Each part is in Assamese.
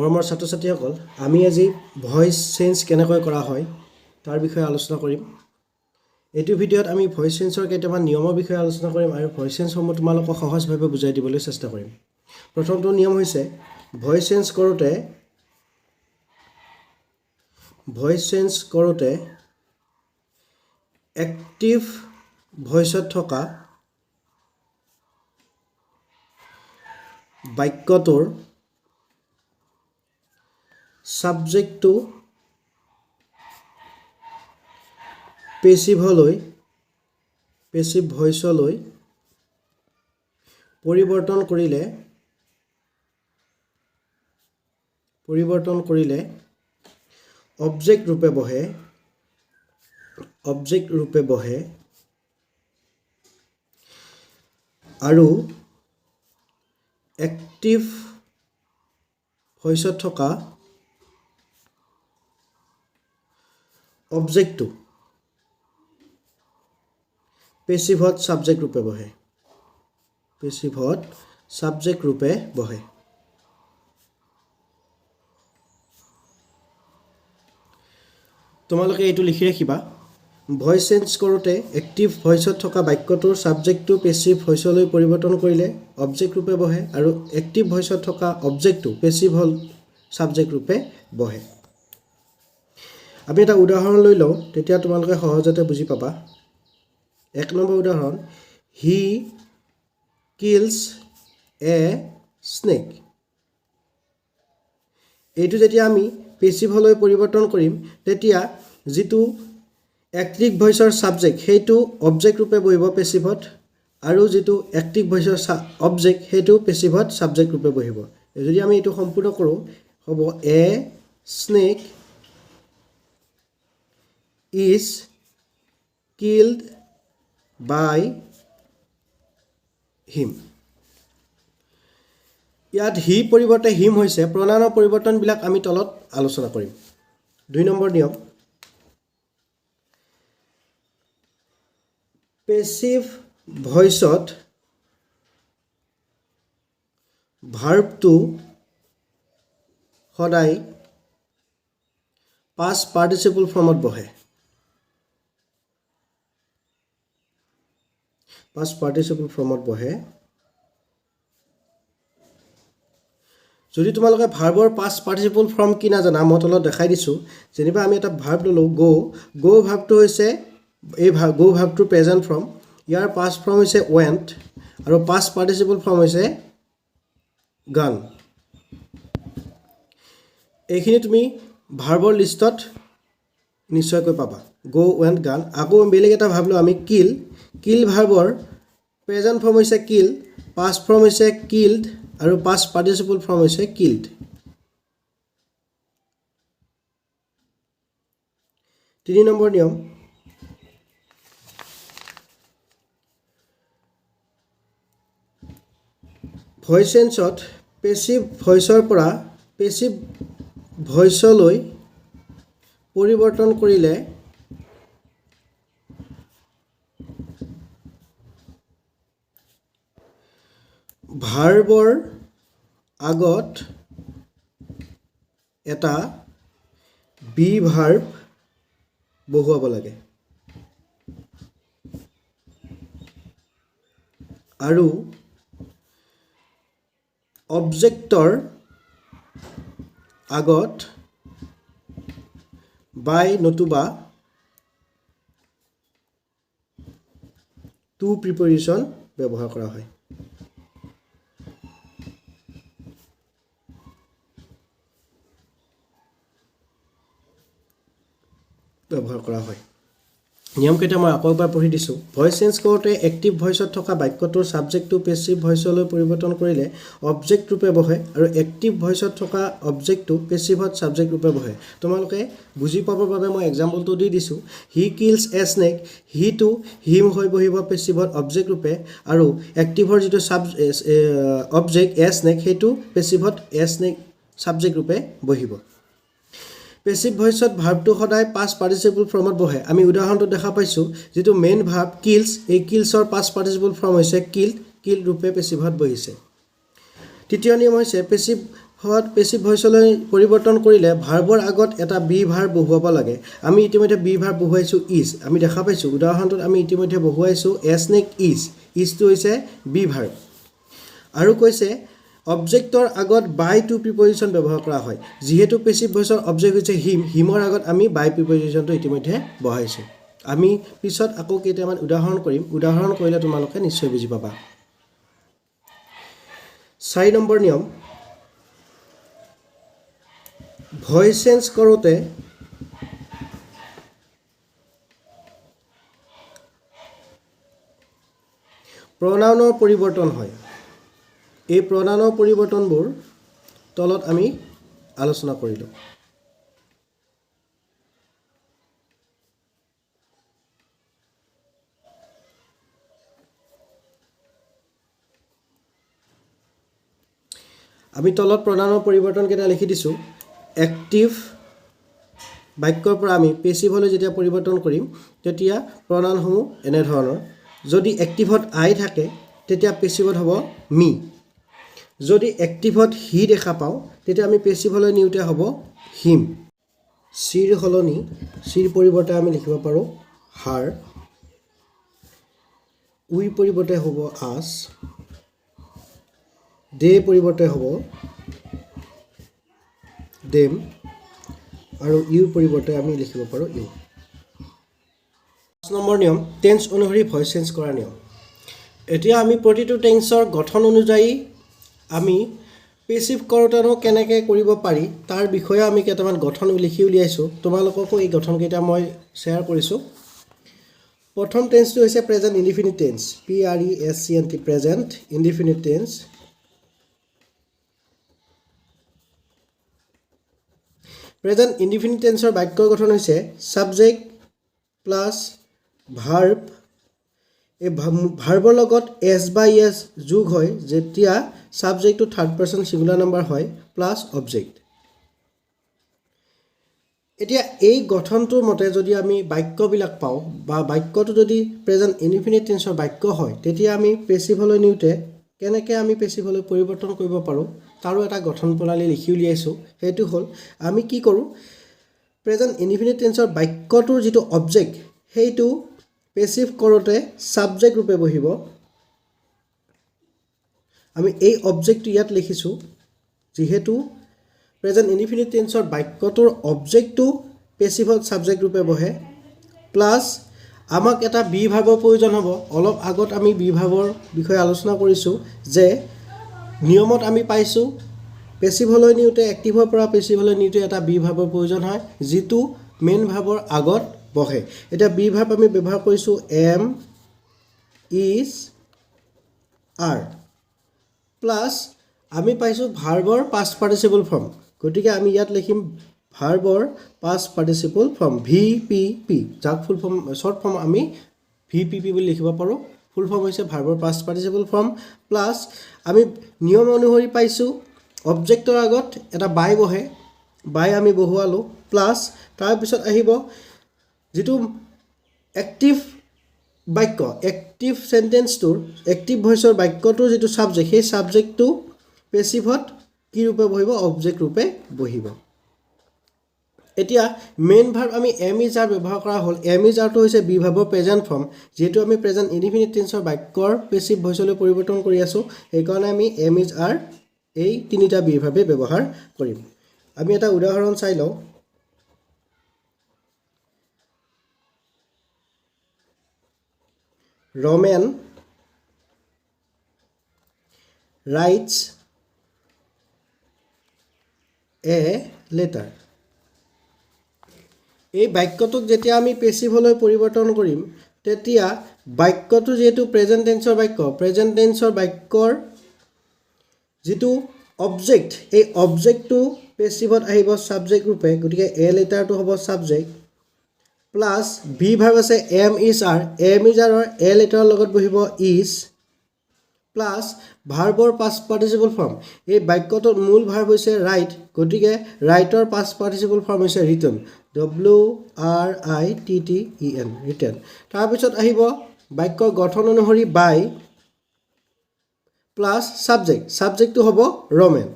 মৰমৰ ছাত্ৰ ছাত্ৰীসকল, আমি আজি ভইচ চেঞ্জ কেনেকৈ কৰা হয় তাৰ বিষয়ে আলোচনা কৰিম। এইটো ভিডিঅ'ত আমি ভইচ চেঞ্জৰ কেইটামান নিয়মৰ বিষয়ে আলোচনা কৰিম আৰু ভইচ চেঞ্জসমূহ তোমালোকক সহজভাৱে বুজাই দিবলৈ চেষ্টা কৰিম। প্ৰথমটো নিয়ম হৈছে ভইচ চেঞ্জ কৰোঁতে এক্টিভ ভইচত থকা বাক্যটোৰ সাবজেক্টটো পেছিভ ভইচলৈ পৰিৱৰ্তন কৰিলে অবজেক্ট ৰূপে বহে আৰু এক্টিভ ভইচত থকা অবজেক্টটো পেছিভত সাবজেক্ট ৰূপে বহে। তোমালোকে এইটো লিখি ৰাখিবা। ভইচ চেঞ্জ কৰোঁতে এক্টিভ ভইচত থকা বাক্যটোৰ সাবজেক্টটো পেছিভ ভইচলৈ পৰিৱৰ্তন কৰিলে অবজেক্ট ৰূপে বহে আৰু এক্টিভ ভইচত থকা অবজেক্টটো পেছিভ সাবজেক্ট ৰূপে বহে। আমি এটা উদাহৰণ লৈ লওঁ, তেতিয়া তোমালোকে সহজতে বুজি পাবা। 1 নম্বৰ উদাহৰণ, হি কিলছ এ স্নেক। এইটো যেতিয়া আমি পেছিভলৈ পৰিৱৰ্তন কৰিম তেতিয়া যিটো এক্টিভ ভইচৰ সাবজেক্ট সেইটো অবজেক্ট ৰূপে বহিব পেছিভত আৰু যিটো এক্টিভ ভইচৰ অবজেক্ট সেইটো পেছিভত সাবজেক্ট ৰূপে বহিব। যদি আমি এইটো সম্পূৰ্ণ কৰোঁ হ'ব a snake is killed by him. ইয়াত হি পৰিৱৰ্তে হিম হৈছে। প্ৰনাউনৰ পৰিৱৰ্তনবিলাক আমি তলত আলোচনা কৰিম। 2 নম্বৰ নিয়ম, পেছিভ ভইচত ভাৰ্বটো সদায় past participle ফৰ্মত বহে। যদি তোমালোকে ভাৰ্বৰ পাষ্ট পাৰ্টিচিপল ফৰ্ম কি নাজানা, মই তলত দেখাই দিছোঁ। যেনিবা আমি এটা ভাৰ্ব ল'লোঁ গো ভাৰ্বটো হৈছে গো ভাৰ্বটোৰ প্ৰেজেণ্ট ফৰ্ম। ইয়াৰ পাষ্ট ফৰ্ম হৈছে ৱেণ্ট আৰু পাষ্ট পাৰ্টিচিপল ফৰ্ম হৈছে গান। এইখিনি তুমি ভাৰ্বৰ লিষ্টত নিশ্চয়কৈ পাবা, গো ৱেণ্ট গান। আকৌ বেলেগ এটা ভাৰ্ব লওঁ আমি কিল ভাৰ্বৰ প্ৰেজেণ্ট ফৰ্ম হৈছে কিল, পাষ্ট ফৰ্ম হৈছে কিল্ড আৰু পাষ্ট পাৰ্টিচিপল ফৰ্ম হৈছে কিল্ড। 3 নম্বৰ নিয়ম, ভইচ চেঞ্জত পেছিভ ভইচৰ পৰা পেছিভ ভইচলৈ পৰিৱৰ্তন কৰিলে ভাৰ্বৰ আগত এটা বি ভাৰ্ব বহুৱাব লাগে আৰু অবজেক্টৰ আগত বাই নতুবা টু প্ৰিপজিশ্যন ব্যৱহাৰ কৰা হয়। নিয়মকেইটা মই আকৌ এবাৰ পঢ়ি দিছোঁ। ভইচ চেঞ্জ কৰোঁতে এক্টিভ ভইচত থকা বাক্যটোৰ ছাবজেক্টটো পেছিভ ভইচলৈ পৰিৱৰ্তন কৰিলে অবজেক্ট ৰূপে বহে আৰু এক্টিভ ভইচত থকা অবজেক্টটো পেছিভত ছাবজেক্ট ৰূপে বহে। তোমালোকে বুজি পাবৰ বাবে মই এক্সাম্পলটো দি দিছোঁ। হি কিলছ এ স্নেক, হিটো হিম হৈ বহিব পেছিভত অবজেক্ট ৰূপে আৰু এক্টিভৰ যিটো অবজেক্ট এ স্নেক সেইটো পেছিভত এ স্নেক ছাবজেক্ট ৰূপে বহিব। পেছিভ ভইচত ভাৰ্বটো সদায় পাষ্ট পাৰ্টিচিপল ফৰ্মত বহে। আমি উদাহৰণটো দেখা পাইছোঁ, যেটো মেইন ভাৰ্ব কিলছ, এই কিলছৰ পাষ্ট পাৰ্টিচিপল ফৰ্ম হৈছে কিল্ড ৰূপে পেছিভত বহিছে। তৃতীয় নিয়ম হৈছে পেছিভ হত পেছিভ ভইচলৈ পৰিৱৰ্তন কৰিলে ভাৰ্বৰ আগত এটা বি ভাৰ্ব বহুৱাব লাগে আমি ইতিমধ্যে বি ভাৰ্ব বহুৱাইছো ইজ আমি দেখা পাইছো উদাহৰণটোত আমি ইতিমধ্যে বহুৱাইছো এছ নেক ইজটো হৈছে বি ভাৰ্ব আৰু কৈছে অবজেক্টৰ আগত বাই টু প্ৰিপজিশ্যন ব্যৱহাৰ কৰা হয় যেহেতু পেছিভ ভইচৰ অবজেক্ট হৈছে হিমৰ আগত আমি বাই প্ৰিপজিশ্যনটো ইতিমধ্যে বহাইছো আমি পিছত আকৌ কেইটামান উদাহৰণ কৰিম উদাহৰণ কৰিলে তোমালোকে নিশ্চয় বুজি পাবা 4 নম্বৰ নিয়ম ভয়েস চেঞ্জ কৰোতে প্ৰনাউনৰ পৰিৱৰ্তন হয় এই প্ৰনাউনৰ পৰিৱৰ্তনবোৰ তলত আমি আলোচনা কৰিলো আমি তলত প্ৰনাউনৰ পৰিৱৰ্তন কেইটা লিখি দিছো এক্টিভ বাক্যৰ পৰা আমি পেছিভলৈ যেতিয়া পৰিৱৰ্তন কৰিম তেতিয়া প্ৰনাউনসমূহ এনে ধৰণৰ যদি এক্টিভত আই থাকে তেতিয়া পেছিভত হ'ব মি যদি এক্টিভত হি দেখা পাও তেতিয়া আমি পেছিভলৈ নিউতে হ'ব হিম সিৰ হলনি সিৰ পৰিৱৰ্তে আমি লিখিব পাৰো হাৰ উই পৰিৱৰ্তে হ'ব আস দে পৰিৱৰ্তে হ'ব দেম আৰু ইউৰ পৰিৱৰ্তে আমি লিখিব পাৰো ইউ 5 নম্বৰ নিয়ম টেন্স অনুসৰি ভয়েস চেঞ্জ কৰা নিয়ম এতিয়া আমি প্ৰতিটো টেন্সৰ গঠন অনুযায়ী আমি পেছিভ কৰোঁতেনো কেনেকৈ কৰিব পাৰি তাৰ বিষয়ে আমি কেইটামান গঠন লিখি উলিয়াইছো তোমালোককো এই গঠন কেইটা মই শেয়াৰ কৰিছো প্ৰথম টেন্সটো হৈছে present indefinite tense P R E S C N T present indefinite tense present indefinite টেন্সৰ বাক্যৰ গঠন হৈছে সাবজেক্ট প্লাস ভাৰ্ব এই ভাৰ্বৰ লগত এছ বা ইএছ যোগ হয় যেতিয়া সাবজেক্টটো থাৰ্ড পাৰসন সিঙ্গুলাৰ নাম্বাৰ হয় প্লাস অবজেক্ট এতিয়া এই গঠনটোৰ মতে যদি আমি বাক্যবিলাক পাও বা বাক্যটো যদি প্ৰেজেন্ট ইনডিফিনিট টেন্সৰ বাক্য হয় তেতিয়া আমি পেছিভলৈ নিউতে কেনেকৈ আমি পেছিভলৈ পৰিৱৰ্তন কৰিব পাৰো তাৰো এটা গঠন প্ৰণালী লিখি উলিয়াইছো হেতু হল আমি কি কৰো প্ৰেজেন্ট ইনডিফিনিট টেন্সৰ বাক্যটোৰ যেটো অবজেক্ট হেতু পেছিভ কৰোতে সাবজেক্ট ৰূপে বহিব আমি এই অবজেক্টটো ইয়াত লিখিছো যেহেতু প্ৰেজেন্ট ইনডিফিনিট টেন্সৰ বাক্যটোৰ অবজেক্টটো পেছিভত সাবজেক্ট ৰূপে বহে প্লাস আমাক এটা বি ভাৰ্বৰ প্ৰয়োজন হ'ব অলপ আগত আমি বি ভাৰ্বৰ বিষয়ে আলোচনা কৰিছো যে নিয়মত আমি পাইছো পেছিভলৈ নিউতে এক্টিভৰ পৰা পেছিভলৈ নিউতে এটা বি ভাৰ্বৰ প্ৰয়োজন হয় যেটো মেইন ভাৰ্বৰ আগত বহে এটা বি ভাৰ্ব আমি ব্যৱহাৰ কৰিছো এম ইজ আৰ প্লাস আমি পাইছো ভাৰ্বৰ পাষ্ট পাৰ্টিসিপল ফৰ্ম গতিকে আমি ইয়াত লিখিম ভাৰ্বৰ past participle form V P P যাক ফুল ফৰ্ম শৰ্ট ফৰ্ম আমি ভি পি পি বুলি লিখিব পাৰো ফুল ফৰ্ম হৈছে ভাৰ্বৰ পাষ্ট পাৰ্টিসিপল ফৰ্ম প্লাস আমি নিয়ম অনুসৰি পাইছো অবজেক্টৰ আগত এটা বাই বহে বাই আমি বহুৱালো প্লাস তাৰ পিছত আহিব যেটো এক্টিভ বাক্য এক্টিভ সেন্টেন্সটোৰ এক্টিভ ভয়েসৰ বাক্যটোৰ যেটো সাবজেক্ট সেই সাবজেক্টটো পেছিভত কি ৰূপে বহিব অবজেক্ট ৰূপে বহিব এতিয়া মেইন ভাৰ্ব আমি এম ইজ আৰ ব্যৱহাৰ কৰা হল এম ইজ আৰটো হৈছে বি ভাৰ্বৰ প্ৰেজেন্ট ফৰ্ম যেটো আমি প্ৰেজেন্ট ইনডিফিনিট টেন্সৰ বাক্যৰ পেছিভ ভয়েসলৈ পৰিৱৰ্তন কৰি আছো এই কাৰণে আমি এম ইজ আৰ এই তিনিটা বি ভাৰ্বে ব্যৱহাৰ কৰিম আমি এটা উদাহৰণ চাই লওঁ Roman writes a letter এই বাক্যটোক যেতিয়া আমি পেছিভলৈ পৰিৱৰ্তন কৰিম তেতিয়া বাক্যটো যেটো প্ৰেজেন্ট টেন্সৰ বাক্যৰ যেটো অবজেক্ট এই অবজেক্টটো পেছিভত আহিব সাবজেক্ট ৰূপে গতিকে এ লেটাৰটো হ'ব সাবজেক্ট প্লাস বি ভাৰ্ব আছে এম ইজ আৰ এ লেটাৰৰ লগত বহিব ইজ প্লাস ভাৰ্বৰ পাষ্ট পাৰ্টিসিপল ফৰ্ম এই বাক্যটোৰ মূল ভাৰ্ব হৈছে ৰাইট গতিকে ৰাইটৰ পাষ্ট পাৰ্টিসিপল ফৰ্ম হৈছে written W R I T T E N written তাৰ পিছত আহিব বাক্যৰ গঠন অনুসৰি বাই প্লাস সাবজেক্টটো হ'ব ৰমেন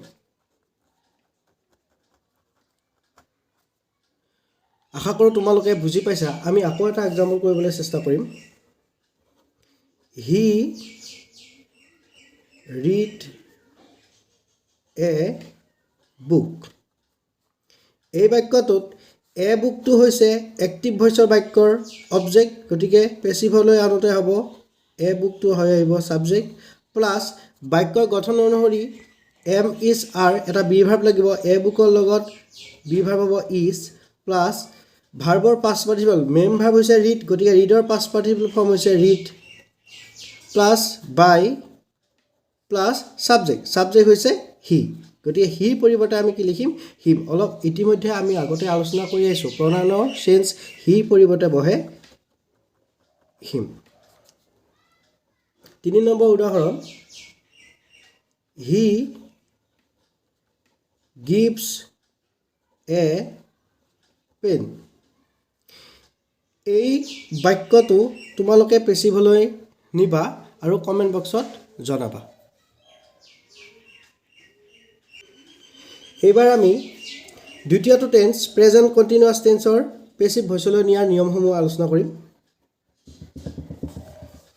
আশা কৰোঁ তোমালোকে বুজি পাইছা আমি আকৌ এটা এক্সাম্পল কৰিবলৈ চেষ্টা কৰিম হি read a book এই বাক্যটোত এ বুকটো হৈছে এক্টিভ ভইচৰ বাক্যৰ অবজেক্ট গতিকে পেছিভলৈ আনোতে হ'ব এ বুকটো হৈ আহিব সাবজেক্ট প্লাস বাক্যৰ গঠন অনুসৰি এম ইজ আৰ এটা বি ভাৰ্ব লাগিব এ বুকৰ লগত বি ভাৰ্ব হ'ব ইজ প্লাস ভাৰ্বৰ পাষ্ট পাৰ্টিচিপল মেইন ভাৰ্ব হৈছে ৰিড গতিকে ৰিডৰ পাষ্ট পাৰ্টিচিপল ফৰ্ম হৈছে read plus by plus subject হৈছে হি গতিকে হি পৰিৱৰ্তে আমি কি লিখিম হিম অলপ ইতিমধ্যে আমি আগতে আলোচনা কৰি আছো প্ৰনাউনৰ চেঞ্জ হি পৰিৱৰ্তে বহে হিম 3 নম্বৰ উদাহৰণ হি gives a pen এই বাক্যটো তোমালোকে পেছিভলৈ নিবা আৰু কমেন্ট বক্সত জনাবা এইবাৰ আমি দ্বিতীয়টো টেন্স প্ৰেজেন্ট কন্টিনিউয়াস টেন্সৰ পেছিভ ভইচলৈ নিয়াৰ নিয়মসমূহ আলোচনা কৰিম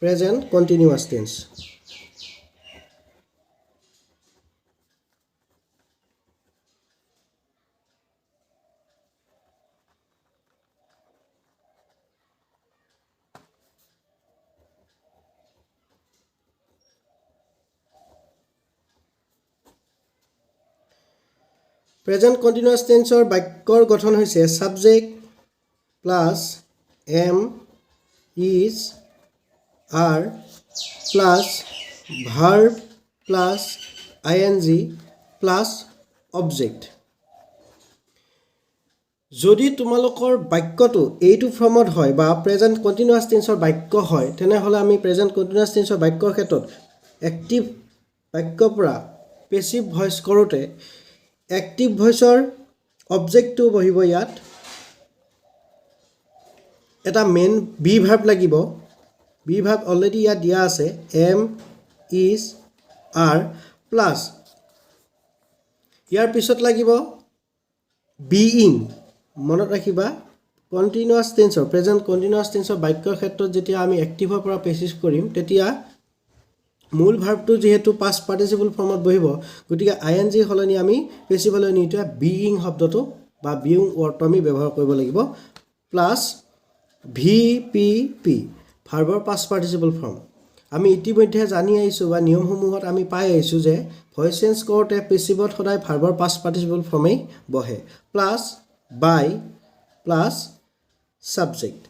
present continuous tense present continuous টেন্সৰ বাক্যৰ গঠন হৈছে subject plus am is are plus verb plus ING plus object যদি তোমালোকৰ বাক্যটো এইটো ফৰ্মত হয় বা প্ৰেজেন্ট কন্টিনিউয়াস টেন্সৰ বাক্য হয় তেনেহলে আমি প্ৰেজেন্ট কন্টিনিউয়াস টেন্সৰ বাক্যৰ ক্ষেত্ৰত এক্টিভ বাক্যৰ পৰা পেছিভ ভইচ কৰোতে এক্টিভ ভইচৰ অবজেক্টটো বহিব ইয়াত এটা মেইন বি ভাৰ্ব লাগিব বি ভাৰ্ব অলৰেডি ইয়াত দিয়া আছে এম ইজ আৰ প্লাস ইয়াৰ পিছত লাগিব বিইং মনত ৰাখিবা কন্টিনিউয়াস টেন্সৰ প্ৰেজেন্ট কন্টিনিউয়াস টেন্সৰ বাক্যৰ ক্ষেত্ৰত যেতিয়া আমি এক্টিভৰ পৰা পেছিভ কৰিম তেতিয়া মূল ভাৰ্বটো যেহেতু পাষ্ট পাৰ্টিচিপল ফৰ্মত বহিব গতিকে আইএনজি হলনি আমি পেছিভলৈ নিতে বিইং শব্দটো বা বিইং ওয়াৰ্ডটো আমি ব্যৱহাৰ কৰিব লাগিব প্লাস ভিপিপি ভাৰ্বৰ পাষ্ট পাৰ্টিচিপল ফৰ্ম আমি ইতিমধ্যে জানি আহিছো বা নিয়মসমূহত আমি পাই আহিছো যে ভইচ চেঞ্জ কৰোতে পেছিভত সদায় ভাৰ্বৰ পাষ্ট পাৰ্টিচিপল ফৰ্মেই বহে প্লাস বাই প্লাস সাবজেক্ট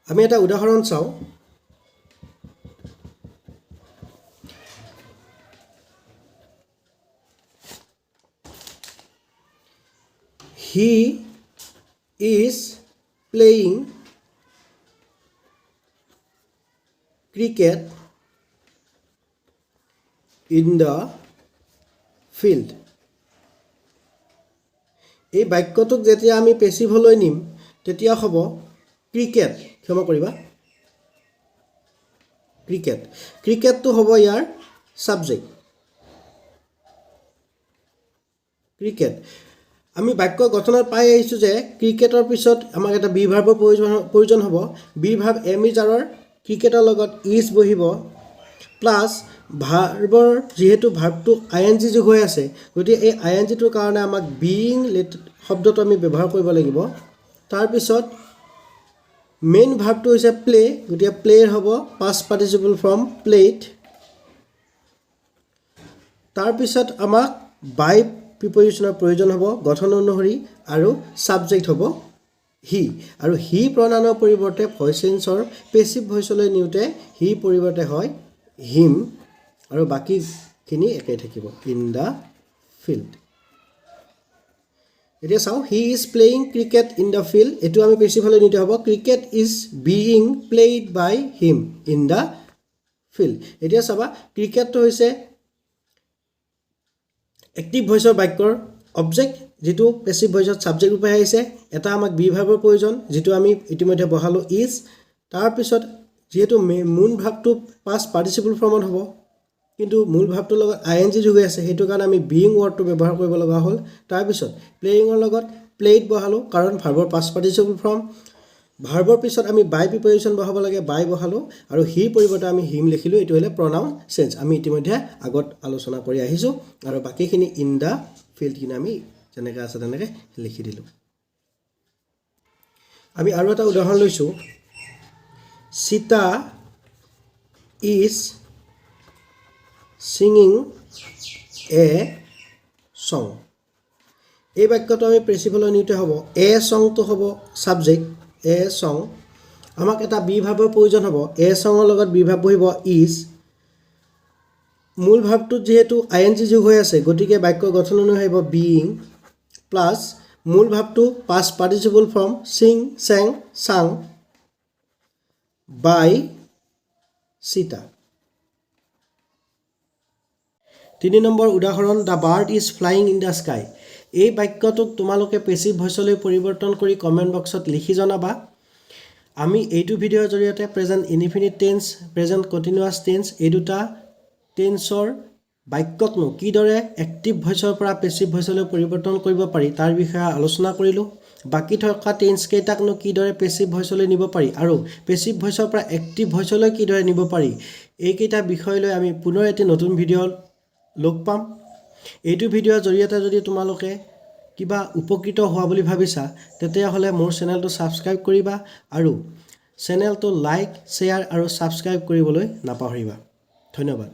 আমি এটা উদাহৰণ চাও He is playing cricket in the field. এই বাক্যটোক যেতিয়া আমি পেছিভলৈ নিম তেতিয়া হ'ব ক্ৰিকেট ক্ষমা কৰিবা ক্ৰিকেটটো হ'ব ইয়াৰ সাবজেক্ট ক্ৰিকেট আমি বাক্য গঠনত পাই আহিছো যে ক্ৰিকেটৰ পিছত আমাক এটা বি ভাৰ্বৰ প্ৰয়োজন হ'ব বি ভাৰ্ব এম ইজ আৰৰ ক্ৰিকেটৰ লগত ইজ বহিব প্লাস ভাৰ্বৰ যেহেতু ভাৰ্বটো আইএনজি যোগ হৈ আছে গতিকে এই আইএনজিটোৰ কাৰণে আমাক বিইং শব্দটো আমি ব্যৱহাৰ কৰিব লাগিব তাৰ পিছত মেইন ভাৰ্বটো হৈছে প্লে গতিকে প্লেৰ হ'ব পাষ্ট পাৰ্টিচিপল ফৰ্ম প্লেড তাৰ পিছত আমাক বাই প্ৰিপজিশনৰ প্ৰয়োজন হ'ব গঠন অনুসৰি আৰু সাবজেক্ট হ'ব হি আৰু হি প্ৰনাউনৰ পৰিৱৰ্তে ভইচ চেঞ্জৰ পেছিভ ভইচলৈ নিউতে হি পৰিৱৰ্তে হয় হিম আৰু বাকিখিনি একেই থাকিব ইন দা ফিল্ড এতিয়া চাও he is playing cricket in the field এটো আমি পেছিভলৈ নিউতে হ'ব cricket is being played by him in the field এতিয়া চাবা ক্ৰিকেটটো হৈছে এক্টিভ ভইচৰ বাক্যৰ অবজেক্ট যেটো পেছিভ ভইচত সাবজেক্ট ৰূপে আহিছে এটা আমাক বি ভাৰ্বৰ প্ৰয়োজন যেটো আমি ইতিমধ্যে বহালো ইজ তাৰ পিছত যেহেতু মূল ভাৰ্বটো পাষ্ট পাৰ্টিচিপল ফৰ্মত হ'ব কিন্তু মূল ভাৱটোৰ লগত আইএনজি যোগ হৈ আছে সেইটো কাৰণে আমি বিইং ৱৰ্ডটো ব্যৱহাৰ কৰিব লগা হ'ল তাৰপিছত প্লেয়িঙৰ লগত প্লেইড বহালোঁ কাৰণ ভাৰ্বৰ পাষ্ট পাৰ্টিচিপল ফৰ্ম ভাৰ্বৰ পিছত আমি বাই প্ৰিপজিশ্যন বহাব লাগে বাই বহালোঁ আৰু হি পৰিৱৰ্তে আমি হিম লিখিলোঁ এইটো হ'লে প্ৰনাউন চেঞ্জ আমি ইতিমধ্যে আগত আলোচনা কৰি আহিছোঁ আৰু বাকীখিনি ইন দ্য ফিল্ডখিনি আমি যেনেকৈ আছে তেনেকৈ লিখি দিলোঁ আমি আৰু এটা উদাহৰণ লৈছোঁ Sita is singing a song এই বাক্যটো আমি প্ৰেচিপলৰ নিউতে হ'ব এ সংটো হ'ব সাবজেক্ট এ সং আমাক এটা বি ভাৱৰ প্ৰয়োজন হ'ব এ সংৰ লগত বি ভাৱ বহিব ইজ মূল ভাৱটোত যেহেতু আইএনজি যোগ হৈ আছে গতিকে বাক্য গঠন অনুযায়ী হ'ব বিইং প্লাছ মূল ভাৱটো past participle form sing sang sang by Sita 3 number উদাহৰণ the bird is flying in the sky এই বাক্যটোক তোমালোকে পেছিভ ভইচলৈ পৰিৱৰ্তন কৰি কমেণ্ট বক্সত লিখি জনাবা আমি এইটো ভিডিঅ'ৰ জৰিয়তে present indefinite tense present continuous tense এই দুটা টেন্সৰ বাক্যকনো কিদৰে এক্টিভ ভইচৰ পৰা পেছিভ ভইচলৈ পৰিৱৰ্তন কৰিব পাৰি তাৰ বিষয়ে আলোচনা কৰিলোঁ বাকী থকা টেন্স কেইটাকনো কিদৰে পেছিভ ভইচলৈ নিব পাৰি আৰু পেছিভ ভইচৰ পৰা এক্টিভ ভইচলৈ কিদৰে নিব পাৰি এইকেইটা বিষয় লৈ আমি পুনৰ এটি নতুন ভিডিঅ' লগ পাম এইটো ভিডিঅ'ৰ জৰিয়তে যদি তোমালোকে কিবা উপকৃত হোৱা বুলি ভাবিছা তেতিয়াহ'লে মোৰ চেনেলটো ছাবস্ক্ৰাইব কৰিবা আৰু চেনেলটো লাইক শ্বেয়াৰ আৰু ছাবস্ক্ৰাইব কৰিবলৈ নাপাহৰিবা ধন্যবাদ